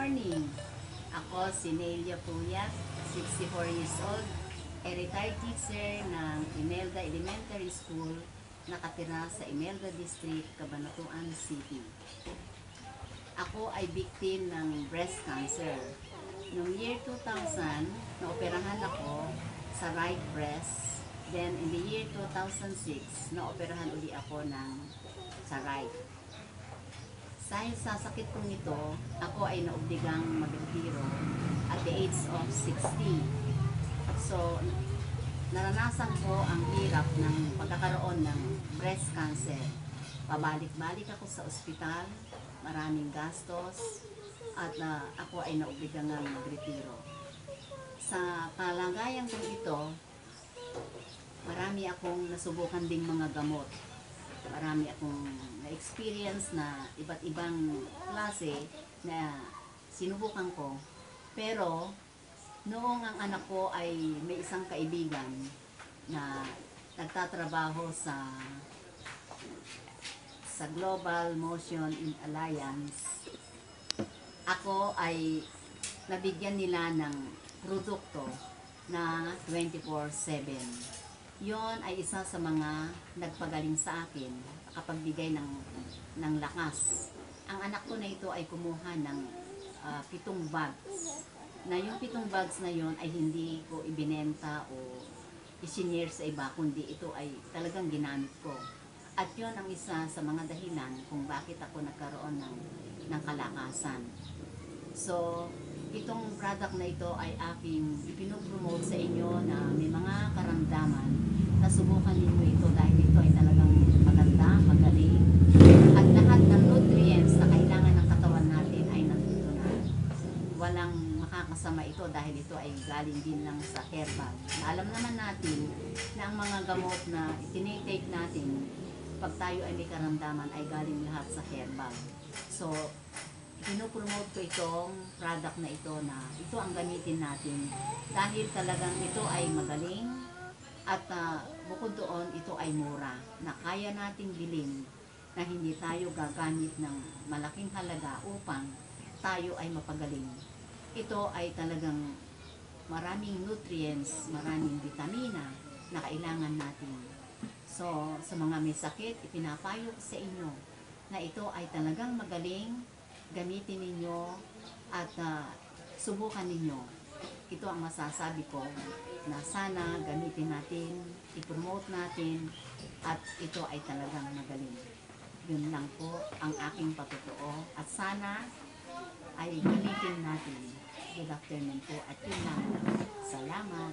morning! Ako si Nelia Puyat, 64 years old, a retired teacher ng Imelda Elementary School, nakatira sa Imelda District, Cabanatuan City. Ako ay victim ng breast cancer. Noong year 2000, naoperahan ako sa right breast. Then in the year 2006, naoperahan uli ako sa right. Dahil sa sakit kong ito, ako ay naobligang mag-retiro at the age of 60. So, naranasan ko ang hirap ng pagkakaroon ng breast cancer. Pabalik-balik ako sa ospital, maraming gastos, at ako ay naobligang mag-retiro. Sa kalagayan kong ito, marami akong nasubukan ding mga gamot. Marami akong na-experience na iba't ibang klase na sinubukan ko. Pero, noong ang anak ko ay may isang kaibigan na nagtatrabaho sa Global Motion Alliance, ako ay nabigyan nila ng produkto na 24/7. Yon ay isa sa mga nagpagaling sa akin, nakapagbigay ng lakas. Ang anak ko na ito ay kumuha ng 7 bags. Na yung 7 bags na yon ay hindi ko ibinenta o isinare sa iba, kundi ito ay talagang ginamit ko. At yon ang isa sa mga dahilan kung bakit ako nagkaroon ng kalakasan. So, itong product na ito ay aking ipinopromote sa inyo na may mga karamdaman na subukan ninyo ito dahil ito ay talagang maganda, magaling, at lahat ng nutrients na kailangan ng katawan natin ay nandito na. Walang makakasama ito dahil ito ay galing din lang sa herbal. Alam naman natin na ang mga gamot na itinitake natin pag tayo ay may karamdaman ay galing lahat sa herbal. So, pinopromote ko itong product na ito ang gamitin natin dahil talagang ito ay magaling at bukod doon ito ay mura na kaya nating bilhin na hindi tayo gagamit ng malaking halaga upang tayo ay mapagaling. Ito ay talagang maraming nutrients, maraming vitamina na kailangan natin. So, sa mga may sakit, ipinapayo ko sa inyo na ito ay talagang magaling. Gamitin ninyo at subukan ninyo. Ito ang masasabi ko na sana gamitin natin, i-promote natin, at ito ay talagang magaling. Yun lang po ang aking patotoo at sana ay gamitin natin. Good afternoon po at yun lang. Salamat.